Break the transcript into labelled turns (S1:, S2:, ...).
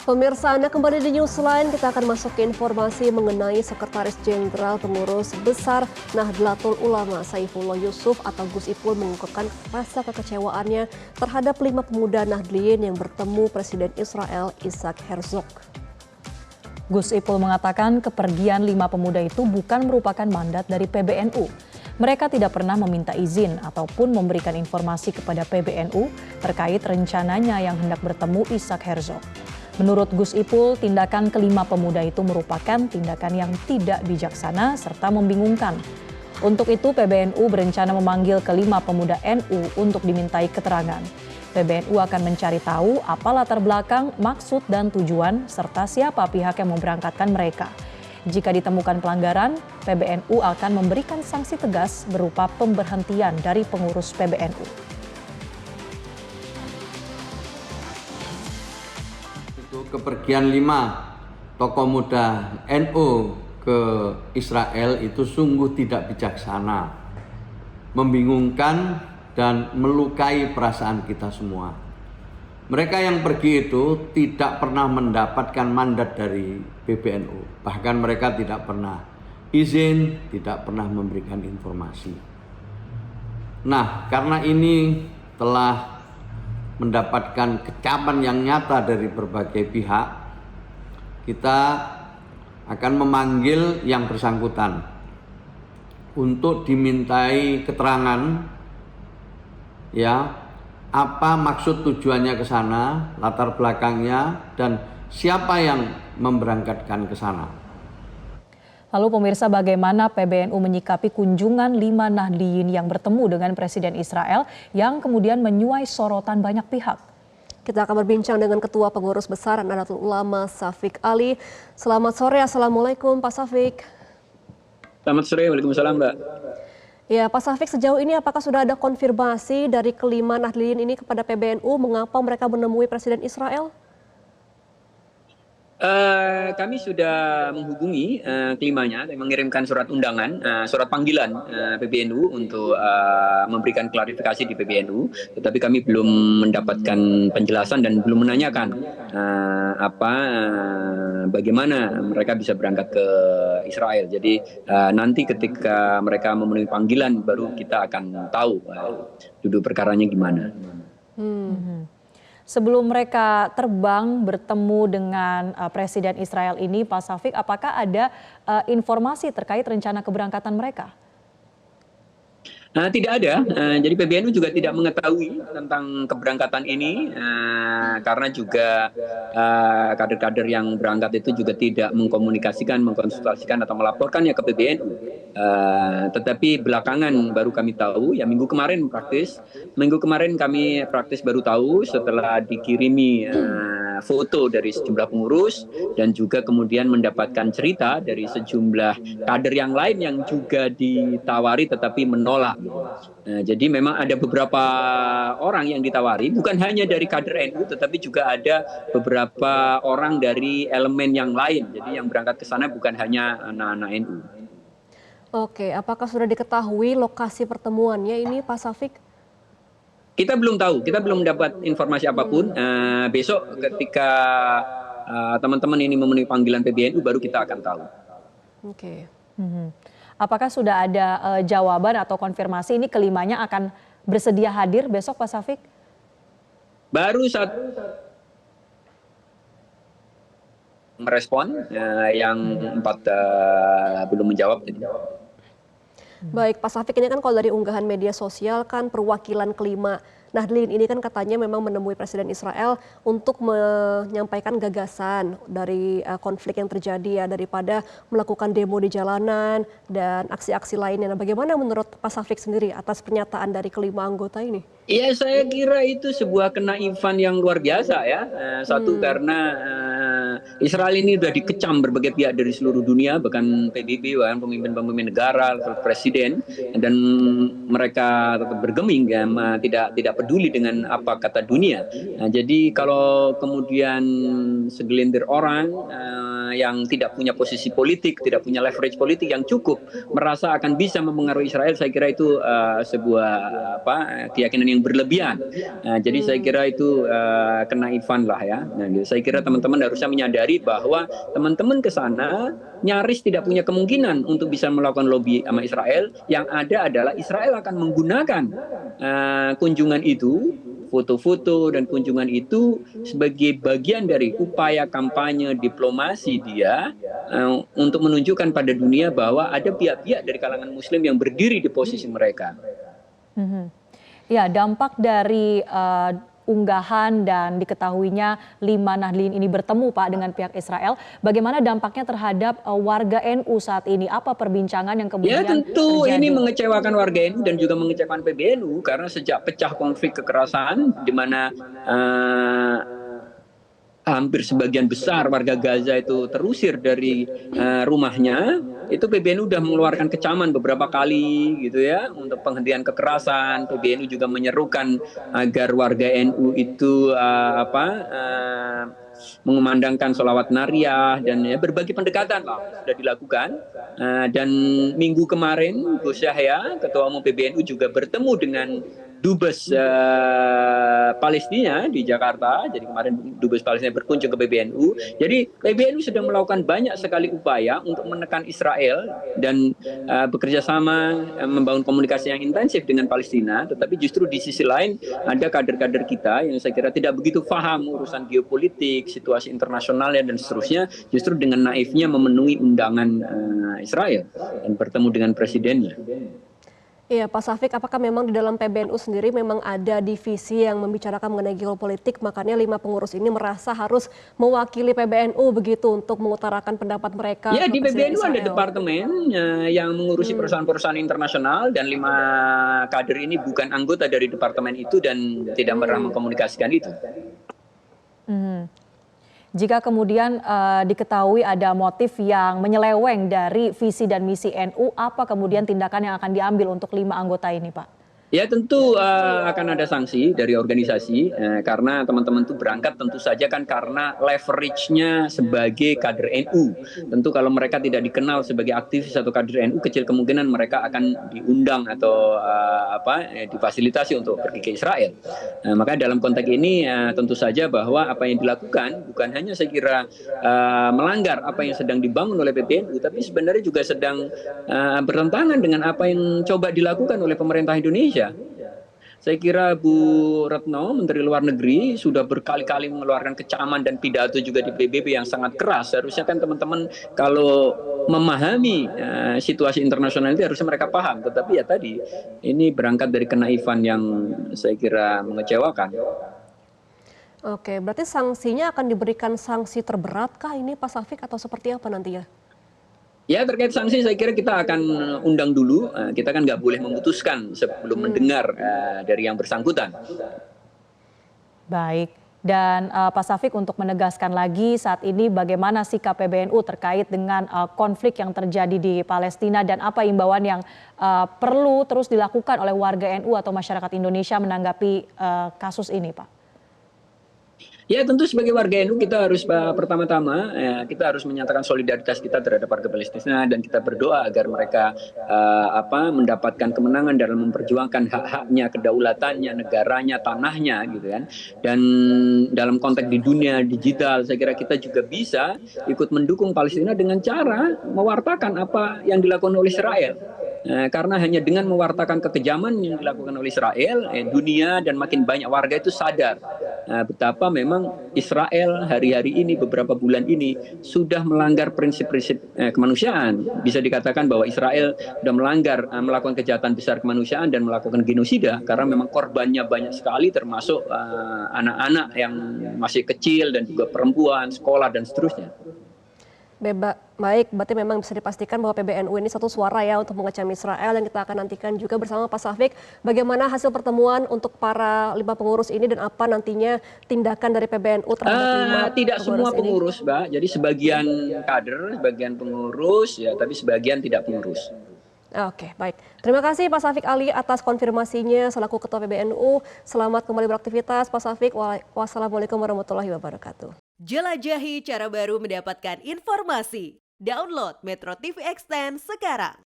S1: Pemirsa, Anda kembali di Newsline. Kita akan masuk ke informasi mengenai Sekretaris Jenderal Pengurus Besar Nahdlatul Ulama Saifullah Yusuf atau Gus Ipul mengungkapkan rasa kekecewaannya terhadap 5 pemuda Nahdliyin yang bertemu Presiden Israel Isaac Herzog.
S2: Gus Ipul mengatakan kepergian 5 pemuda itu bukan merupakan mandat dari PBNU. Mereka tidak pernah meminta izin ataupun memberikan informasi kepada PBNU terkait rencananya yang hendak bertemu Isaac Herzog. Menurut Gus Ipul, tindakan kelima pemuda itu merupakan tindakan yang tidak bijaksana serta membingungkan. Untuk itu, PBNU berencana memanggil kelima pemuda NU untuk dimintai keterangan. PBNU akan mencari tahu apa latar belakang, maksud dan tujuan, serta siapa pihak yang memberangkatkan mereka. Jika ditemukan pelanggaran, PBNU akan memberikan sanksi tegas berupa pemberhentian dari pengurus PBNU.
S3: Kepergian 5 tokoh muda NU ke Israel itu sungguh tidak bijaksana, membingungkan dan melukai perasaan kita semua. Mereka yang pergi itu tidak pernah mendapatkan mandat dari PBNU, bahkan mereka tidak pernah izin, tidak pernah memberikan informasi. Nah, karena ini telah mendapatkan kecaman yang nyata dari berbagai pihak, kita akan memanggil yang bersangkutan untuk dimintai keterangan, ya, apa maksud tujuannya ke sana, latar belakangnya, dan siapa yang memberangkatkan ke sana.
S2: Lalu pemirsa, bagaimana PBNU menyikapi kunjungan 5 Nahdliyin yang bertemu dengan Presiden Israel yang kemudian menyuai sorotan banyak pihak?
S1: Kita akan berbincang dengan Ketua Pengurus Besar Nahdlatul Ulama Syafiq Ali. Selamat sore, Assalamualaikum Pak Syafiq.
S4: Selamat sore, Waalaikumsalam Mbak.
S1: Ya Pak Syafiq, sejauh ini apakah sudah ada konfirmasi dari kelima Nahdliyin ini kepada PBNU mengapa mereka menemui Presiden Israel?
S4: Kami sudah menghubungi kelimanya, mengirimkan surat undangan, surat panggilan PBNU untuk memberikan klarifikasi di PBNU, tetapi kami belum mendapatkan penjelasan dan belum menanyakan bagaimana mereka bisa berangkat ke Israel. Jadi nanti ketika mereka memenuhi panggilan baru kita akan tahu duduk perkaranya gimana.
S2: Sebelum mereka terbang bertemu dengan Presiden Israel ini, Pak Syafiq, apakah ada informasi terkait rencana keberangkatan mereka?
S4: Tidak ada, jadi PBNU juga tidak mengetahui tentang keberangkatan ini karena juga kader-kader yang berangkat itu juga tidak mengkomunikasikan, mengkonsultasikan atau melaporkannya ke PBNU. Tetapi belakangan baru kami tahu, ya minggu kemarin kami praktis baru tahu setelah dikirimi foto dari sejumlah pengurus dan juga kemudian mendapatkan cerita dari sejumlah kader yang lain yang juga ditawari tetapi menolak. Nah, jadi memang ada beberapa orang yang ditawari, bukan hanya dari kader NU, tetapi juga ada beberapa orang dari elemen yang lain. Jadi yang berangkat ke sana bukan hanya anak-anak NU.
S1: Oke, apakah sudah diketahui lokasi pertemuannya ini, Pak Syafiq?
S4: Kita belum tahu, kita belum dapat informasi apapun. Besok ketika teman-teman ini memenuhi panggilan PBNU, baru kita akan tahu.
S1: Oke.
S2: Apakah sudah ada jawaban atau konfirmasi ini kelimanya akan bersedia hadir besok, Pak Syafiq?
S4: Baru saat merespon, yang 4 belum menjawab.
S1: Baik, Pak Syafiq, ini kan kalau dari unggahan media sosial kan perwakilan kelima Nahdliyin ini kan katanya memang menemui Presiden Israel untuk menyampaikan gagasan dari konflik yang terjadi ya, daripada melakukan demo di jalanan dan aksi-aksi lainnya. Nah, bagaimana menurut Pak Syafiq sendiri atas pernyataan dari kelima anggota ini?
S4: Iya, saya kira itu sebuah kenaifan yang luar biasa ya. Satu karena Israel ini sudah dikecam berbagai pihak dari seluruh dunia, bahkan PBB, bahkan pemimpin-pemimpin negara, presiden, dan mereka tetap bergeming ya, tidak peduli dengan apa kata dunia. Nah, jadi kalau kemudian segelintir orang yang tidak punya posisi politik, tidak punya leverage politik yang cukup, merasa akan bisa mempengaruhi Israel, saya kira itu sebuah keyakinan yang berlebihan. Jadi saya kira itu kenaifan lah ya. Nah, saya kira teman-teman harusnya menyadari bahwa teman-teman ke sana nyaris tidak punya kemungkinan untuk bisa melakukan lobby sama Israel. Yang ada adalah Israel akan menggunakan kunjungan itu, foto-foto dan kunjungan itu sebagai bagian dari upaya kampanye diplomasi dia untuk menunjukkan pada dunia bahwa ada pihak-pihak dari kalangan Muslim yang berdiri di posisi mereka.
S2: Ya, dampak dari unggahan dan diketahuinya 5 Nahdliyin ini bertemu Pak dengan pihak Israel, bagaimana dampaknya terhadap warga NU saat ini? Apa perbincangan yang kemudian
S4: Ya tentu
S2: terjadi?
S4: ini mengecewakan warga NU dan juga mengecewakan PBNU karena sejak pecah konflik kekerasan di mana hampir sebagian besar warga Gaza itu terusir dari rumahnya, itu PBNU sudah mengeluarkan kecaman beberapa kali gitu ya untuk penghentian kekerasan. PBNU juga menyerukan agar warga NU itu mengumandangkan sholawat nariyah dan ya, berbagai pendekatan lah sudah dilakukan. Dan minggu kemarin Gus Yahya, Ketua Umum PBNU juga bertemu dengan Dubes Palestina di Jakarta. Jadi kemarin Dubes Palestina berkunjung ke PBNU. Jadi PBNU sudah melakukan banyak sekali upaya untuk menekan Israel dan bekerja sama membangun komunikasi yang intensif dengan Palestina. Tetapi justru di sisi lain ada kader-kader kita yang saya kira tidak begitu paham urusan geopolitik, situasi internasionalnya dan seterusnya. Justru dengan naifnya memenuhi undangan Israel dan bertemu dengan presidennya.
S1: Iya, Pak Syafiq, apakah memang di dalam PBNU sendiri memang ada divisi yang membicarakan mengenai geopolitik, makanya 5 pengurus ini merasa harus mewakili PBNU begitu untuk mengutarakan pendapat mereka?
S4: Ya,
S1: ke
S4: di
S1: Presiden
S4: PBNU ada
S1: Israel?
S4: departemen yang mengurusi perusahaan-perusahaan internasional dan 5 kader ini bukan anggota dari departemen itu dan tidak pernah mengkomunikasikan itu.
S2: Jika kemudian diketahui ada motif yang menyeleweng dari visi dan misi NU, apa kemudian tindakan yang akan diambil untuk 5 anggota ini, Pak?
S4: Ya tentu akan ada sanksi dari organisasi karena teman-teman itu berangkat tentu saja kan karena leverage-nya sebagai kader NU. Tentu kalau mereka tidak dikenal sebagai aktivis atau kader NU, kecil kemungkinan mereka akan diundang atau difasilitasi untuk pergi ke Israel. Maka dalam konteks ini tentu saja bahwa apa yang dilakukan bukan hanya saya kira melanggar apa yang sedang dibangun oleh PBNU, tapi sebenarnya juga sedang bertentangan dengan apa yang coba dilakukan oleh pemerintah Indonesia. Saya kira Bu Retno, Menteri Luar Negeri, sudah berkali-kali mengeluarkan kecaman dan pidato juga di PBB yang sangat keras. Harusnya kan teman-teman kalau memahami situasi internasional itu harusnya mereka paham. Tetapi ya tadi, ini berangkat dari kenaifan yang saya kira mengecewakan.
S1: Oke, berarti sanksinya akan diberikan sanksi terberatkah ini Pak Syafiq atau seperti apa nantinya?
S4: Ya terkait sanksi saya kira kita akan undang dulu, kita kan nggak boleh memutuskan sebelum mendengar dari yang bersangkutan.
S2: Baik, dan Pak Syafiq untuk menegaskan lagi saat ini bagaimana sikap PBNU terkait dengan konflik yang terjadi di Palestina dan apa imbauan yang perlu terus dilakukan oleh warga NU atau masyarakat Indonesia menanggapi kasus ini, Pak?
S4: Ya tentu sebagai warga NU kita harus pertama-tama kita harus menyatakan solidaritas kita terhadap warga Palestina dan kita berdoa agar mereka mendapatkan kemenangan dalam memperjuangkan hak-haknya, kedaulatannya, negaranya, tanahnya gitu kan. Dan dalam konteks di dunia digital saya kira kita juga bisa ikut mendukung Palestina dengan cara mewartakan apa yang dilakukan oleh Israel. Karena hanya dengan mewartakan kekejaman yang dilakukan oleh Israel, dunia dan makin banyak warga itu sadar betapa memang Israel hari-hari ini beberapa bulan ini sudah melanggar prinsip-prinsip kemanusiaan. Bisa dikatakan bahwa Israel sudah melakukan kejahatan besar kemanusiaan dan melakukan genosida karena memang korbannya banyak sekali termasuk anak-anak yang masih kecil dan juga perempuan, sekolah dan seterusnya.
S1: Baik, berarti memang bisa dipastikan bahwa PBNU ini satu suara ya untuk mengecam Israel, yang kita akan nantikan juga bersama Pak Syafiq bagaimana hasil pertemuan untuk para 5 pengurus ini dan apa nantinya tindakan dari PBNU terhadap 5
S4: tidak semua
S1: ini.
S4: pengurus, Mbak. Jadi sebagian kader, sebagian pengurus, ya, tapi sebagian tidak pengurus.
S1: Oke, baik. Terima kasih Pak Syafiq Ali atas konfirmasinya selaku Ketua PBNU. Selamat kembali beraktivitas Pak Syafiq. Wassalamualaikum warahmatullahi wabarakatuh.
S5: Jelajahi cara baru mendapatkan informasi. Download Metro TV Extend sekarang.